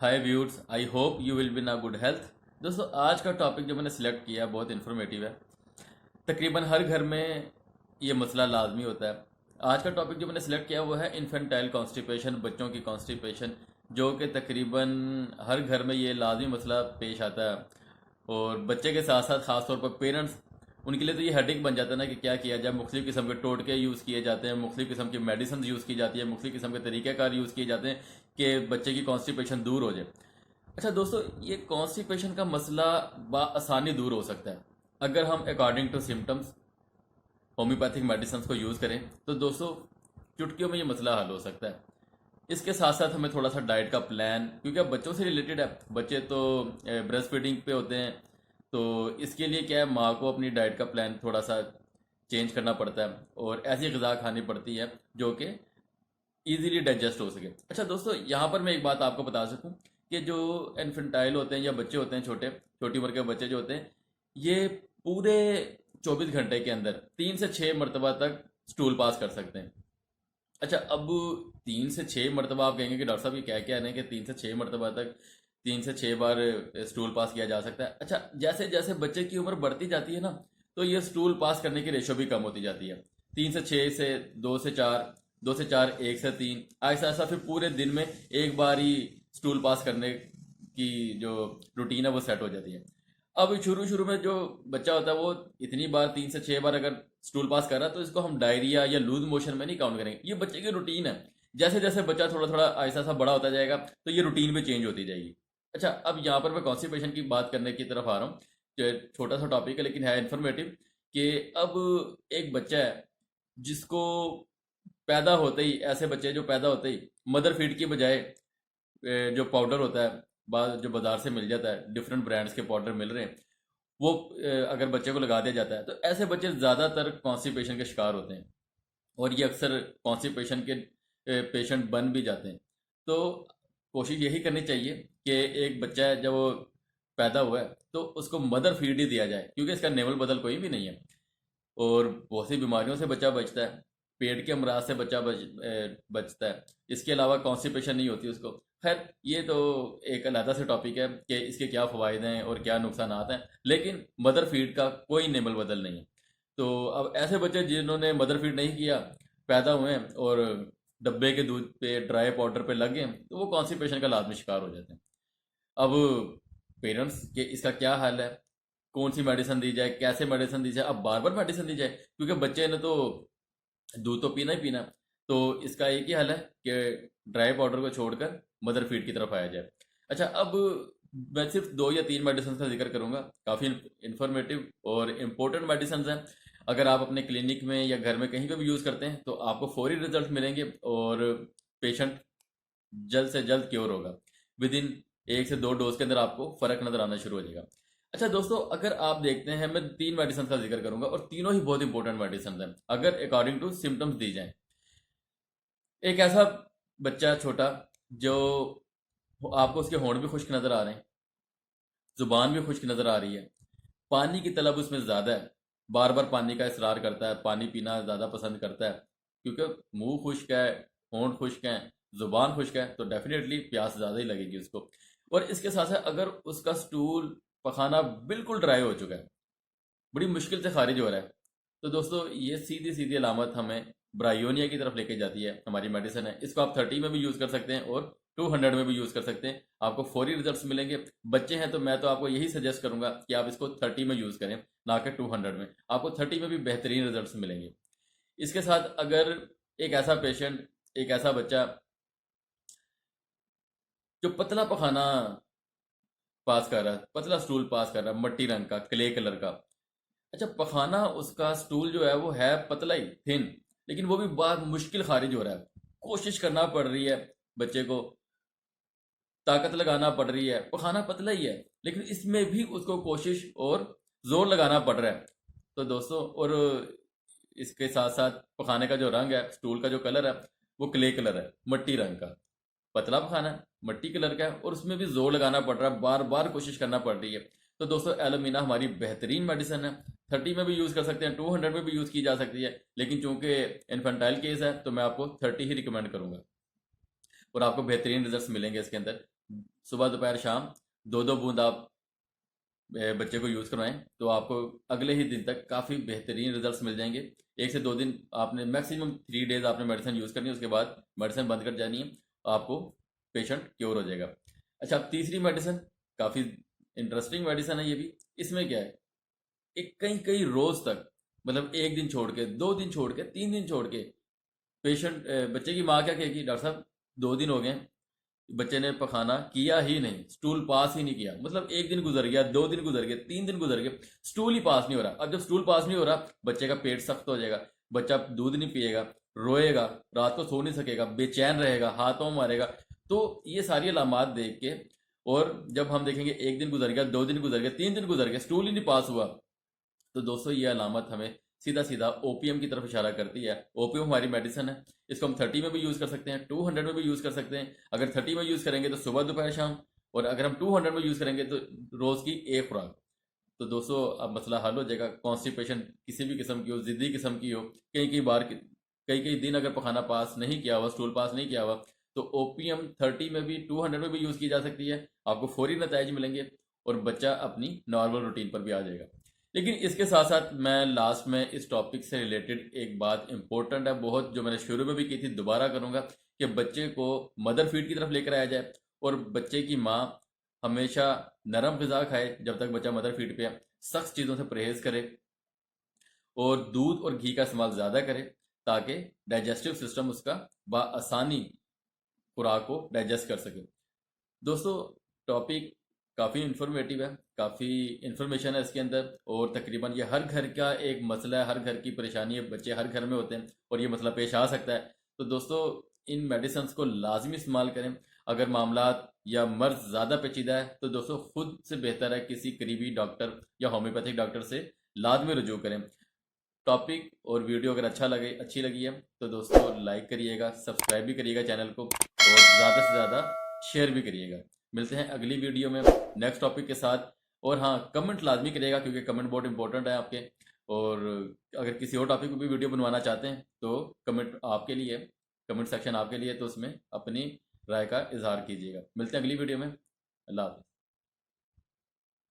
Hi viewers, I hope you will be in a good health. दोस्तों, आज का topic जो मैंने सिलेक्ट किया बहुत इन्फॉर्मेटिव है। तकरीबन हर घर में ये मसला लाजमी होता है। आज का टॉपिक जो मैंने सिलेक्ट किया वो है इन्फेंटाइल कॉन्स्टिपेशन, बच्चों की कॉन्स्टिपेशन, जो कि तकरीबन हर घर में ये लाजमी मसला पेश आता है। और बच्चे के साथ साथ ख़ास तौर पर पेरेंट्स, उनके लिए तो ये हेडेक बन जाता है ना कि क्या किया जाए। मुख्तलिफ़ किस्म के टोटके यूज़ किए जाते हैं, मुख्तलिफ़ किस्म की मेडिसिन यूज़ की जाती है, मुख्तलिफ़ किस्म के तरीक़ेकार यूज़ किए जाते हैं कि बच्चे की कॉन्स्टिपेशन दूर हो जाए। अच्छा दोस्तों, ये कॉन्स्टिपेशन का मसला आसानी दूर हो सकता है अगर हम according to symptoms homeopathic medicine को यूज़ करें। तो दोस्तों, चुटकियों में ये मसला हल हो सकता है। इसके साथ साथ हमें थोड़ा सा डाइट का प्लान, क्योंकि अब बच्चों से रिलेटेड है, बच्चे तो ब्रेस्ट फीडिंग पे होते हैं, तो इसके लिए क्या है, माँ को अपनी डाइट का प्लान थोड़ा सा चेंज करना पड़ता है और ऐसी ग़िज़ा खानी पड़ती है जो कि इजीली डाइजेस्ट हो सके। अच्छा दोस्तों, यहाँ पर मैं एक बात आपको बता सकूं कि जो इन्फेंटाइल होते हैं या बच्चे होते हैं, छोटे छोटी उम्र के बच्चे जो होते हैं, ये पूरे 24 घंटे के अंदर 3 से 6 मरतबा तक स्टूल पास कर सकते हैं। अच्छा, अब 3 से 6 मरतबा आप कहेंगे कि डॉक्टर साहब ये क्या क्या है कि 3 से 6 मरतबा तक 3 से 6 बार स्टूल पास किया जा सकता है। अच्छा, जैसे जैसे बच्चे की उम्र बढ़ती जाती है ना, तो ये स्टूल पास करने की रेशो भी कम होती जाती है। 3 से 6 से 2 से 4, 2 से 4, 1 से 3, ऐसा ऐसा फिर पूरे दिन में एक बार ही स्टूल पास करने की जो रूटीन है वो सेट हो जाती है। अब शुरू शुरू में जो बच्चा होता है वो इतनी बार 3 से 6 बार अगर स्टूल पास कर रहा है तो इसको हम डायरिया या लूज मोशन में नहीं काउंट करेंगे। ये बच्चे की रूटीन है। जैसे जैसे बच्चा थोड़ा थोड़ा ऐसा सा बड़ा होता जाएगा तो ये रूटीन भी चेंज होती जाएगी। अच्छा, अब यहाँ पर मैं कॉन्स्टिपेशन की बात करने की तरफ आ रहा हूँ, जो छोटा सा टॉपिक है लेकिन है इन्फॉर्मेटिव। कि अब एक बच्चा है जिसको पैदा होते ही, ऐसे बच्चे जो पैदा होते ही मदर फीड की बजाय जो पाउडर होता है, बाद जो बाजार से मिल जाता है, डिफरेंट ब्रांड्स के पाउडर मिल रहे हैं, वो अगर बच्चे को लगा दिया जाता है तो ऐसे बच्चे ज़्यादातर कॉन्स्टिपेशन के शिकार होते हैं और ये अक्सर कॉन्स्टिपेशन के पेशेंट बन भी जाते हैं। तो कोशिश यही करनी चाहिए कि एक बच्चा है जब वो पैदा हुआ है तो उसको मदर फीड ही दिया जाए, क्योंकि इसका नेवल बदल कोई भी नहीं है। और बहुत सी बीमारियों से बच्चा बचता है, पेट के अमराज से बच्चा बचता है। इसके अलावा कॉन्स्टिपेशन नहीं होती उसको। खैर, ये तो एक अलग से टॉपिक है कि इसके क्या फ़वायदे हैं और क्या नुकसान हैं, लेकिन मदर फीड का कोई नेबल बदल नहीं है। तो अब ऐसे बच्चे जिन्होंने मदर फीड नहीं किया, पैदा हुए हैं और डब्बे के दूध पे, ड्राई पाउडर पे लग गए, तो वो कॉन्स्टिपेशन का लाजमी शिकार हो जाते हैं। अब पेरेंट्स के इसका क्या हाल है, कौन सी मेडिसिन दी जाए, कैसे मेडिसिन दी जाए, अब बार बार मेडिसिन दी जाए, क्योंकि बच्चे ने तो दूध तो पीना ही पीना। तो इसका एक ही हल है कि ड्राई पाउडर को छोड़कर मदर फीड की तरफ आया जाए। अच्छा, अब मैं सिर्फ 2 या 3 मेडिसिन का जिक्र करूंगा, काफ़ी इंफॉर्मेटिव और इम्पोर्टेंट मेडिसिन हैं। अगर आप अपने क्लिनिक में या घर में कहीं पर भी यूज़ करते हैं तो आपको फौरी रिजल्ट मिलेंगे और पेशेंट जल्द से जल्द क्योर होगा। विद इन 1 से 2 डोज के अंदर आपको फ़र्क नज़र आना शुरू हो जाएगा। अच्छा दोस्तों, अगर आप देखते हैं, मैं 3 मेडिसिन का जिक्र करूंगा और तीनों ही बहुत इंपॉर्टेंट मेडिसिन हैं अगर अकॉर्डिंग टू सिम्टम्स दी जाएं। एक ऐसा बच्चा छोटा जो आपको उसके होंठ भी खुश्क नजर आ रहे हैं, जुबान भी खुश्क नजर आ रही है, पानी की तलब उसमें ज़्यादा है, बार बार पानी का इसरार करता है, पानी पीना ज़्यादा पसंद करता है, क्योंकि मुंह खुश्क है, होंठ खुश्क हैं, जुबान खुश्क है, तो डेफिनेटली प्यास ज़्यादा ही लगेगी उसको। और इसके साथ साथ अगर उसका स्टूल, पखाना बिल्कुल ड्राई हो चुका है, बड़ी मुश्किल से खारिज हो रहा है, तो दोस्तों ये सीधी सीधी अलामत हमें ब्रायोनिया की तरफ लेके जाती है। हमारी मेडिसिन है, इसको आप 30 में भी यूज़ कर सकते हैं और 200 में भी यूज़ कर सकते हैं, आपको फौरी रिजल्ट्स मिलेंगे। बच्चे हैं तो मैं तो आपको यही सजेस्ट करूंगा कि आप इसको 30 में यूज़ करें, ना कि 200 में। आपको 30 में भी बेहतरीन रिजल्ट्स मिलेंगे। इसके साथ अगर एक ऐसा पेशेंट, एक ऐसा बच्चा जो पतला पखाना पास कर रहा है, पतला स्टूल पास कर रहा है, मट्टी रंग का, क्ले कलर का। अच्छा, पखाना उसका स्टूल जो है वो है पतला ही, थिन, लेकिन वो भी बहुत मुश्किल खारिज हो रहा है। कोशिश करना पड़ रही है बच्चे को, ताकत लगाना पड़ रही है, पखाना पतला ही है लेकिन इसमें भी उसको कोशिश और जोर लगाना पड़ रहा है। तो दोस्तों, और इसके साथ साथ पखाने का जो रंग है, स्टूल का जो कलर है, वो क्ले कलर है, मट्टी रंग का। पतला पखाना है, मट्टी कलर का है और उसमें भी जोर लगाना पड़ रहा है, बार बार कोशिश करना पड़ रही है। तो दोस्तों, एलोमिना हमारी बेहतरीन मेडिसिन है। 30 में भी यूज़ कर सकते हैं, 200 में भी यूज़ की जा सकती है, लेकिन चूंकि इन्फेंटाइल केस है तो मैं आपको 30 ही रिकमेंड करूंगा और आपको बेहतरीन रिजल्ट्स मिलेंगे इसके अंदर। सुबह दोपहर शाम 2-2 बूंद आप बच्चे को यूज़ करवाएं तो आपको अगले ही दिन तक काफ़ी बेहतरीन रिजल्ट्स मिल जाएंगे। 1 से 2 दिन आपने मैक्सिमम 3 डेज आपने मेडिसिन यूज़ करनी है, उसके बाद मेडिसिन बंद कर जानी है, आपको पेशेंट क्योर हो जाएगा। अच्छा, अब तीसरी मेडिसिन काफ़ी इंटरेस्टिंग मेडिसिन है ये भी। इसमें क्या है, एक कई कई रोज़ तक, मतलब 1 दिन छोड़ के, 2 दिन छोड़ के, 3 दिन छोड़ के पेशेंट बच्चे की माँ क्या कहेगी, डॉक्टर साहब 2 दिन हो गए बच्चे ने पखाना किया ही नहीं, स्टूल पास ही नहीं किया। मतलब 1 दिन गुजर गया, 2 दिन गुजर गए, 3 दिन गुजर गए, स्टूल ही पास नहीं हो रहा। अब जब स्टूल पास नहीं हो रहा, बच्चे का पेट सख्त हो जाएगा, बच्चा दूध नहीं पिएगा, रोएगा, रात को सो नहीं सकेगा, बेचैन रहेगा, हाथ पाँव मारेगा। तो ये सारी अलामात देख के, और जब हम देखेंगे 1 दिन गुजर गया, 2 दिन गुजर गया, 3 दिन गुजर गया, स्टूल ही नहीं पास हुआ, तो दोस्तों ये अलामत हमें सीधा सीधा ओपीएम की तरफ इशारा करती है। ओपीएम हमारी मेडिसिन है, इसको हम 30 में भी यूज़ कर सकते हैं, 200 में भी यूज़ कर सकते हैं। अगर 30 में यूज़ करेंगे तो सुबह दोपहर शाम, और अगर हम 200 में यूज़ करेंगे तो रोज़ की एक खुराक। तो दोस्तों अब मसला हल हो जाएगा। कॉन्स्टिपेशन किसी भी किस्म की हो, ज़िद्दी किस्म की हो, कई कई बार कई कई दिन अगर पखाना पास नहीं किया हुआ, स्टूल पास नहीं किया हुआ, तो ओपीएम 30 में भी 200 में भी यूज़ की जा सकती है। आपको फौरी नतीजे मिलेंगे और बच्चा अपनी नॉर्मल रूटीन पर भी आ जाएगा। लेकिन इसके साथ साथ मैं लास्ट में इस टॉपिक से रिलेटेड एक बात इंपॉर्टेंट है बहुत, जो मैंने शुरू में भी की थी, दोबारा करूंगा, कि बच्चे को मदर फीड की तरफ लेकर आया जाए, और बच्चे की माँ हमेशा नरम ग़िज़ा खाए जब तक बच्चा मदर फीड पे है, सख्त चीज़ों से परहेज़ करे, और दूध और घी का इस्तेमाल ज़्यादा करे, ताकि डाइजेस्टिव सिस्टम उसका बआसानी खुराक को डाइजेस्ट कर सके। दोस्तों टॉपिक काफ़ी इन्फॉर्मेटिव है, काफ़ी इन्फॉर्मेशन है इसके अंदर, और तकरीबन ये हर घर का एक मसला है, हर घर की परेशानी है, बच्चे हर घर में होते हैं और ये मसला पेश आ सकता है। तो दोस्तों इन मेडिसिन को लाजमी इस्तेमाल करें। अगर मामलात या मर्ज ज़्यादा पेचीदा है तो दोस्तों खुद से बेहतर है किसी करीबी डॉक्टर या होम्योपैथिक डॉक्टर से लाजमी रुजू करें। टॉपिक और वीडियो अगर अच्छी लगी है तो दोस्तों लाइक करिएगा, सब्सक्राइब भी करिएगा चैनल को, और ज़्यादा से ज़्यादा शेयर भी करिएगा। मिलते हैं अगली वीडियो में नेक्स्ट टॉपिक के साथ। और हाँ, कमेंट लाजमी करिएगा क्योंकि कमेंट बहुत इंपॉर्टेंट है आपके। और अगर किसी और टॉपिक पर भी वीडियो बनवाना चाहते हैं तो कमेंट आपके लिए, कमेंट सेक्शन आपके लिए, तो उसमें अपनी राय का इजहार कीजिएगा। मिलते हैं अगली वीडियो में। अल्लाह हाफ़िज़।